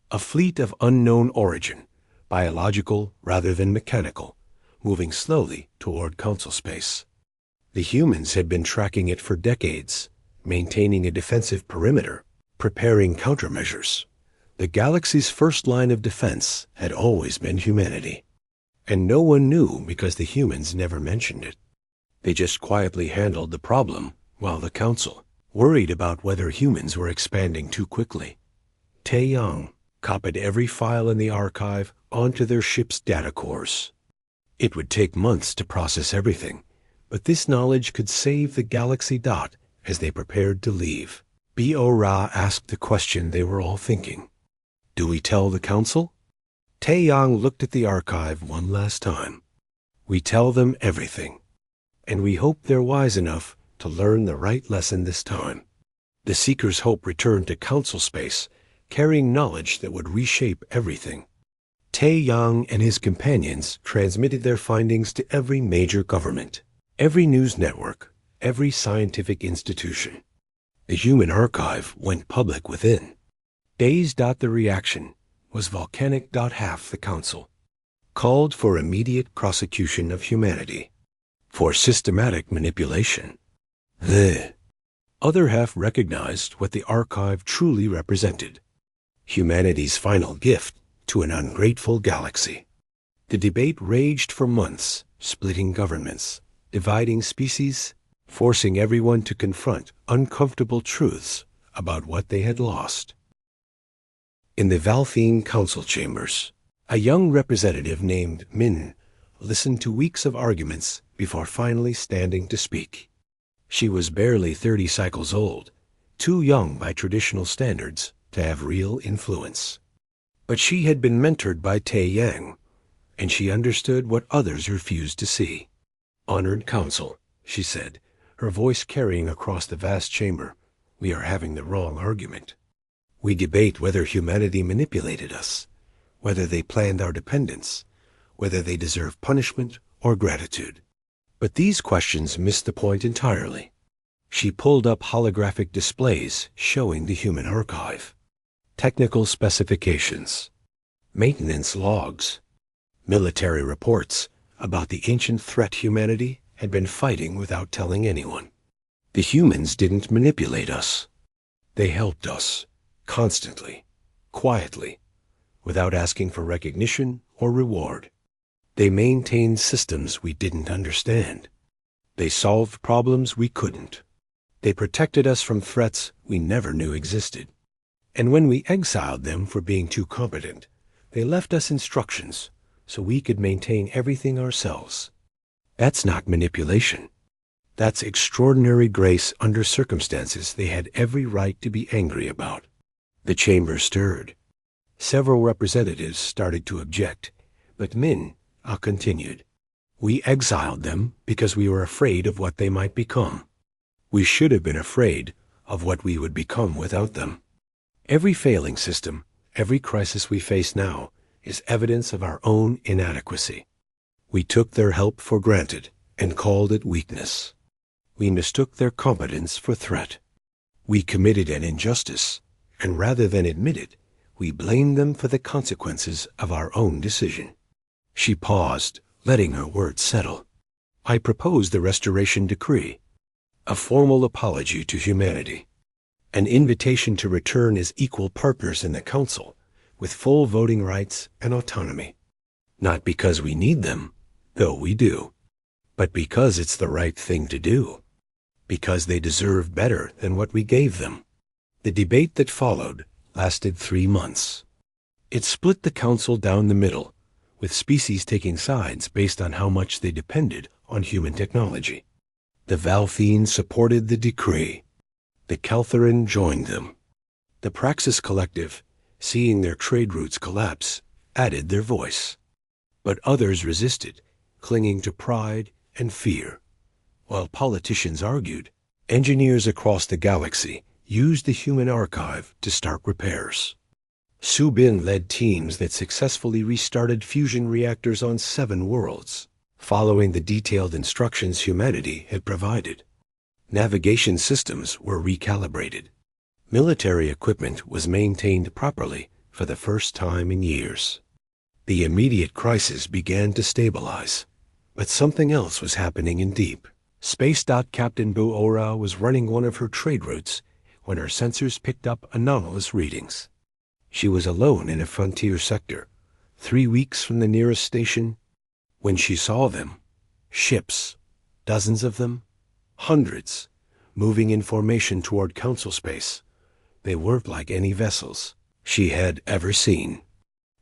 A fleet of unknown origin, biological rather than mechanical, moving slowly toward Council space. The humans had been tracking it for decades, maintaining a defensive perimeter, preparing countermeasures. The galaxy's first line of defense had always been humanity. And no one knew because the humans never mentioned it. They just quietly handled the problem while the Council worried about whether humans were expanding too quickly. Tae-Yang copied every file in the archive onto their ship's data cores. It would take months to process everything, but this knowledge could save the Galaxy Dot as they prepared to leave. Bo-Ra asked the question they were all thinking. Do we tell the Council? Tae-Yang looked at the archive one last time. We tell them everything. And we hope they're wise enough to learn the right lesson this time. The Seeker's hope returned to Council space, carrying knowledge that would reshape everything. Tae-Yang and his companions transmitted their findings to every major government, every news network, every scientific institution. The human archive went public within. Days. The reaction was volcanic. Half the Council called for immediate prosecution of humanity, for systematic manipulation. The other half recognized what the archive truly represented, humanity's final gift to an ungrateful galaxy. The debate raged for months, splitting governments, dividing species, forcing everyone to confront uncomfortable truths about what they had lost. In the Valthine Council chambers, a young representative named Min listened to weeks of arguments before finally standing to speak. She was barely 30 cycles old, too young by traditional standards to have real influence. But she had been mentored by Tae-Yang, and she understood what others refused to see. Honored Council, she said, her voice carrying across the vast chamber, we are having the wrong argument. We debate whether humanity manipulated us, whether they planned our dependence, whether they deserve punishment or gratitude. But these questions missed the point entirely. She pulled up holographic displays showing the human archive, technical specifications, maintenance logs, military reports about the ancient threat humanity had been fighting without telling anyone. The humans didn't manipulate us. They helped us, constantly, quietly, without asking for recognition or reward. They maintained systems we didn't understand. They solved problems we couldn't. They protected us from threats we never knew existed. And when we exiled them for being too competent, they left us instructions so we could maintain everything ourselves. That's not manipulation. That's extraordinary grace under circumstances they had every right to be angry about. The chamber stirred. Several representatives started to object, but Min continued. We exiled them because we were afraid of what they might become. We should have been afraid of what we would become without them. Every failing system, every crisis we face now, is evidence of our own inadequacy. We took their help for granted and called it weakness. We mistook their competence for threat. We committed an injustice, and rather than admit it, we blamed them for the consequences of our own decision. She paused, letting her words settle. I propose the Restoration Decree, a formal apology to humanity, an invitation to return as equal partners in the Council, with full voting rights and autonomy. Not because we need them, though we do, but because it's the right thing to do, because they deserve better than what we gave them. The debate that followed lasted 3 months. It split the Council down the middle, with species taking sides based on how much they depended on human technology. The Valthine supported the decree. The Caltherin joined them. The Praxis Collective seeing their trade routes collapse, added their voice. But others resisted, clinging to pride and fear. While politicians argued, engineers across the galaxy used the human archive to start repairs. Su Bin led teams that successfully restarted fusion reactors on 7 worlds, following the detailed instructions humanity had provided. Navigation systems were recalibrated. Military equipment was maintained properly for the first time in years. The immediate crisis began to stabilize, but something else was happening in deep. Space Captain Buora was running one of her trade routes when her sensors picked up anomalous readings. She was alone in a frontier sector, 3 weeks from the nearest station, when she saw them. Ships, dozens of them, hundreds, moving in formation toward Council space. They weren't like any vessels she had ever seen.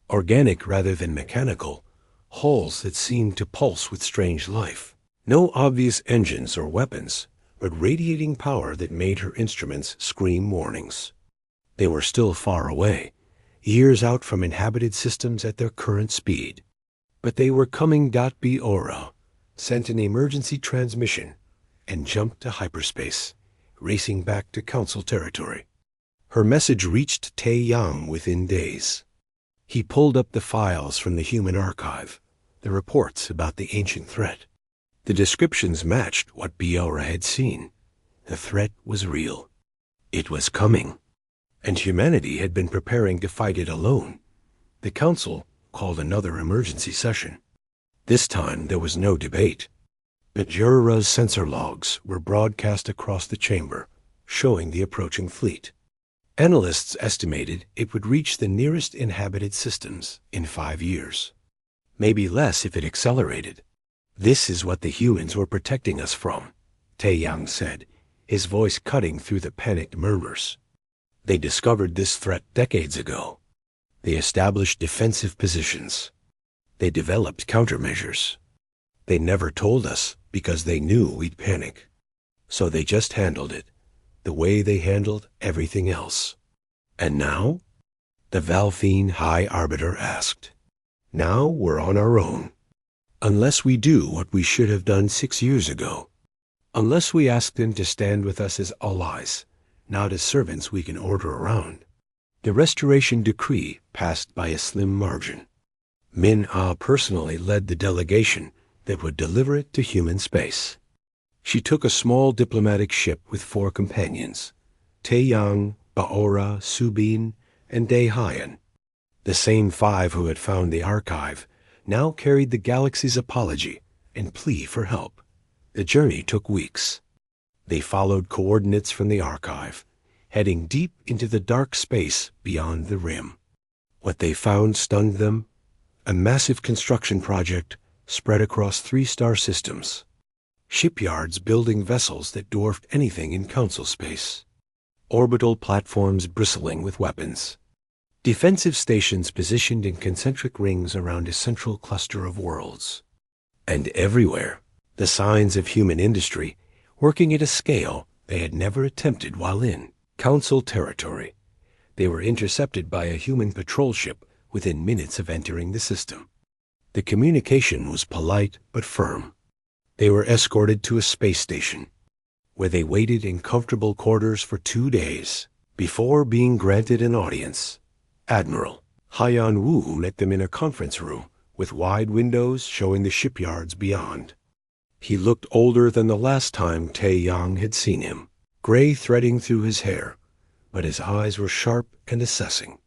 Organic rather than mechanical, hulls that seemed to pulse with strange life. No obvious engines or weapons, but radiating power that made her instruments scream warnings. They were still far away, years out from inhabited systems at their current speed. But they were coming. Buora sent an emergency transmission and jumped to hyperspace, racing back to Council territory. Her message reached Tai Yang within days. He pulled up the files from the human archive, the reports about the ancient threat. The descriptions matched what Buora had seen. The threat was real. It was coming, and humanity had been preparing to fight it alone. The Council called another emergency session. This time there was no debate. Bajura's sensor logs were broadcast across the chamber, showing the approaching fleet. Analysts estimated it would reach the nearest inhabited systems in 5 years. Maybe less if it accelerated. This is what the humans were protecting us from, Tai Yang said, his voice cutting through the panicked murmurs. They discovered this threat decades ago. They established defensive positions. They developed countermeasures. They never told us because they knew we'd panic. So they just handled it, the way they handled everything else. And now? The Valfine High Arbiter asked. Now we're on our own. Unless we do what we should have done 6 years ago. Unless we ask them to stand with us as allies, not as servants we can order around. The restoration decree passed by a slim margin. Min-Ah personally led the delegation that would deliver it to human space. She took a small diplomatic ship with 4 companions, Tai Yang, Buora, Su Bin, and Dai Hyan. The same 5 who had found the archive now carried the galaxy's apology and plea for help. The journey took weeks. They followed coordinates from the archive, heading deep into the dark space beyond the rim. What they found stunned them. A massive construction project spread across 3 star systems. Shipyards building vessels that dwarfed anything in Council space. Orbital platforms bristling with weapons. Defensive stations positioned in concentric rings around a central cluster of worlds. And everywhere, the signs of human industry working at a scale they had never attempted while in Council territory. They were intercepted by a human patrol ship within minutes of entering the system. The communication was polite but firm. They were escorted to a space station, where they waited in comfortable quarters for 2 days before being granted an audience. Admiral Haiyan Wu met them in a conference room with wide windows showing the shipyards beyond. He looked older than the last time Tai Yang had seen him, gray threading through his hair, but his eyes were sharp and assessing.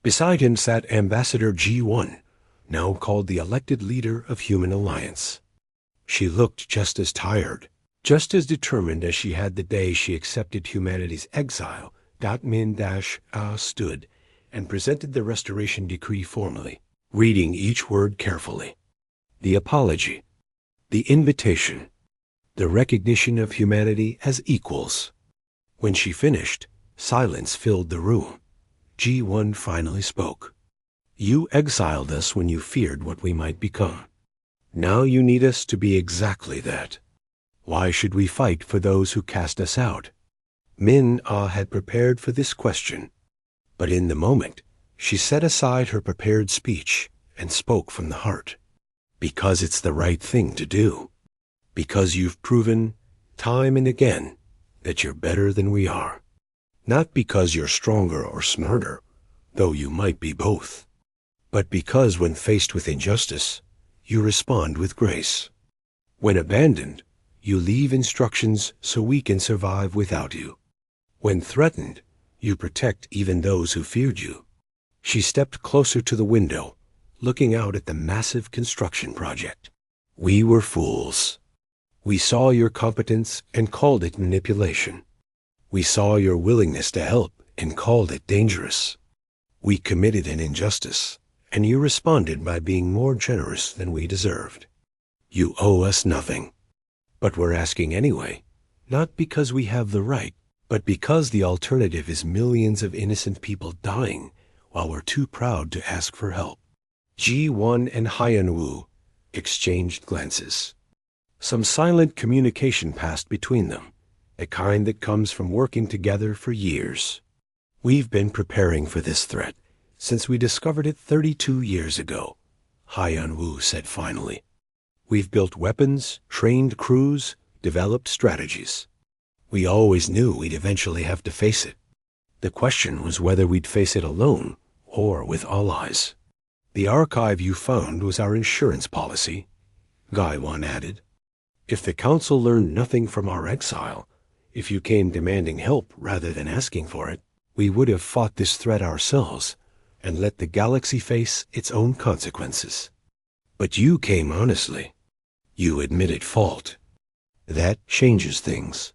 Beside him sat Ambassador G1, now called the elected leader of Human Alliance. She looked just as tired, just as determined as she had the day she accepted humanity's exile. Min-Ah stood and presented the restoration decree formally, reading each word carefully. The apology, the invitation, the recognition of humanity as equals. When she finished, silence filled the room. G1 finally spoke. You exiled us when you feared what we might become. Now you need us to be exactly that. Why should we fight for those who cast us out? Min-Ah had prepared for this question, but in the moment, She set aside her prepared speech and spoke from the heart. Because it's the right thing to do. Because you've proven, time and again, that you're better than we are. Not because you're stronger or smarter, though you might be both. But because when faced with injustice, you respond with grace. When abandoned, you leave instructions so we can survive without you. When threatened, you protect even those who feared you. She stepped closer to the window, looking out at the massive construction project. We were fools. We saw your competence and called it manipulation. We saw your willingness to help and called it dangerous. We committed an injustice, and you responded by being more generous than we deserved. You owe us nothing. But we're asking anyway, not because we have the right, but because the alternative is millions of innocent people dying while we're too proud to ask for help. Ji-1 and Hyan-Woo exchanged glances. Some silent communication passed between them, a kind that comes from working together for years. We've been preparing for this threat since we discovered it 32 years ago, Hyan-Woo said finally. We've built weapons, trained crews, developed strategies. We always knew we'd eventually have to face it. The question was whether we'd face it alone or with allies. The archive you found was our insurance policy, Guy-1 added. If the Council learned nothing from our exile, if you came demanding help rather than asking for it, we would have fought this threat ourselves and let the galaxy face its own consequences. But you came honestly. You admitted fault. That changes things.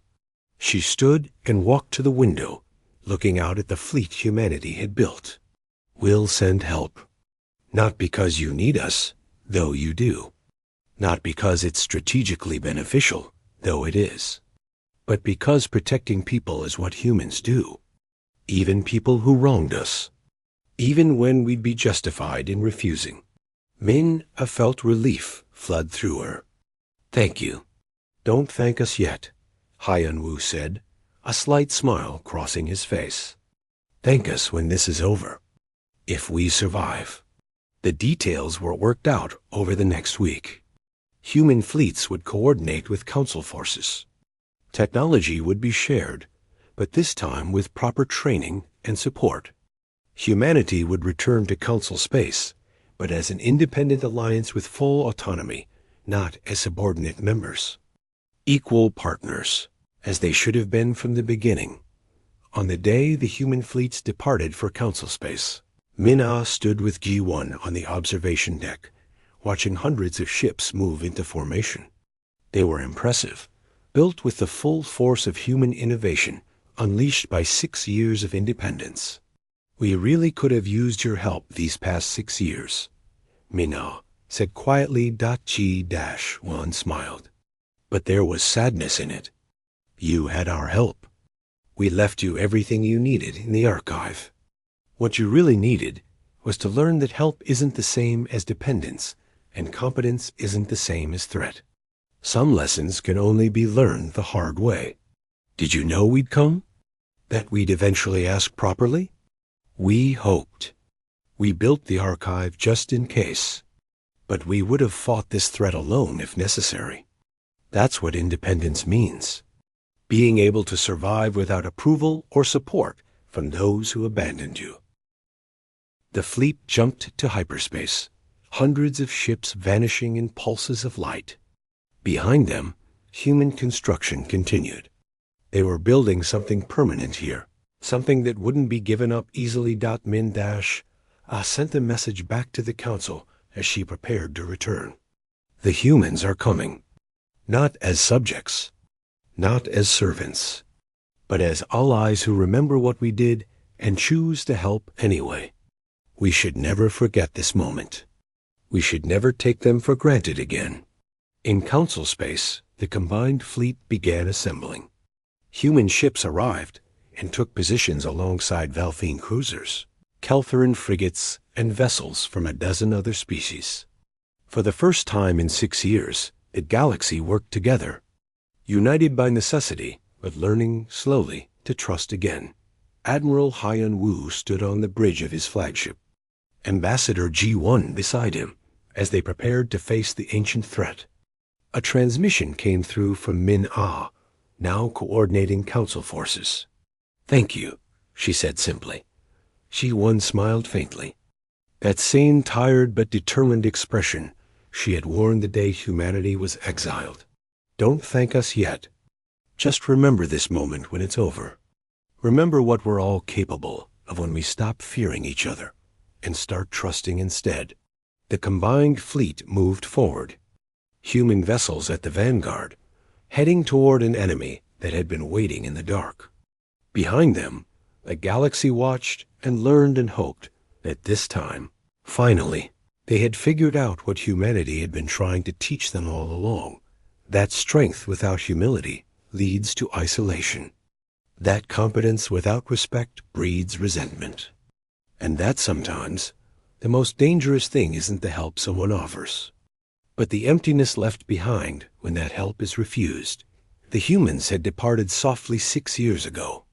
She stood and walked to the window, looking out at the fleet humanity had built. We'll send help. Not because you need us, though you do. Not because it's strategically beneficial, though it is. But because protecting people is what humans do. Even people who wronged us. Even when we'd be justified in refusing. Min-A felt relief flood through her. Thank you. Don't thank us yet, Hyan-Woo said, a slight smile crossing his face. Thank us when this is over. If we survive. The details were worked out over the next week. Human fleets would coordinate with Council forces. Technology would be shared, but this time with proper training and support. Humanity would return to Council space, but as an independent alliance with full autonomy, not as subordinate members. Equal partners, as they should have been from the beginning. On the day the human fleets departed for Council space, Min-A stood with Ji-1 on the observation deck, watching hundreds of ships move into formation. They were impressive, built with the full force of human innovation unleashed by 6 years of independence. We really could have used your help these past 6 years, Min-A said quietly. Ji-1 smiled. But there was sadness in it. You had our help. We left you everything you needed in the archive. What you really needed was to learn that help isn't the same as dependence, and competence isn't the same as threat. Some lessons can only be learned the hard way. Did you know we'd come? That we'd eventually ask properly? We hoped. We built the archive just in case. But we would have fought this threat alone if necessary. That's what independence means. Being able to survive without approval or support from those who abandoned you. The fleet jumped to hyperspace, hundreds of ships vanishing in pulses of light. Behind them, human construction continued. They were building something permanent here, something that wouldn't be given up easily. Min-A sent a message back to the Council as she prepared to return. The humans are coming, not as subjects, not as servants, but as allies who remember what we did and choose to help anyway. We should never forget this moment. We should never take them for granted again. In Council space, the combined fleet began assembling. Human ships arrived and took positions alongside Valfine cruisers, Keltheran frigates, and vessels from a dozen other species. For the first time in 6 years, the galaxy worked together, united by necessity, but learning slowly to trust again. Admiral Hyan Wu stood on the bridge of his flagship, Ambassador G1 beside him, as they prepared to face the ancient threat. A transmission came through from Min Ah, now coordinating Council forces. "Thank you," she said simply. G1 smiled faintly. That same tired but determined expression she had worn the day humanity was exiled. "Don't thank us yet. Just remember this moment when it's over. Remember what we're all capable of when we stop fearing each other and start trusting instead." The combined fleet moved forward, human vessels at the vanguard, heading toward an enemy that had been waiting in the dark. Behind them, the galaxy watched and learned and hoped that this time, finally, they had figured out what humanity had been trying to teach them all along, that strength without humility leads to isolation, that competence without respect breeds resentment, and that sometimes the most dangerous thing isn't the help someone offers, but the emptiness left behind when that help is refused. The humans had departed softly 6 years ago,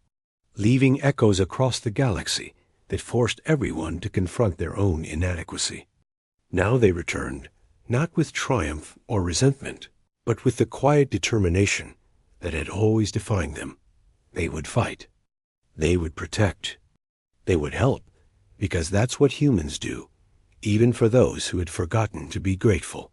leaving echoes across the galaxy that forced everyone to confront their own inadequacy. Now they returned, not with triumph or resentment, but with the quiet determination that had always defined them. They would fight. They would protect. They would help, because that's what humans do, even for those who had forgotten to be grateful.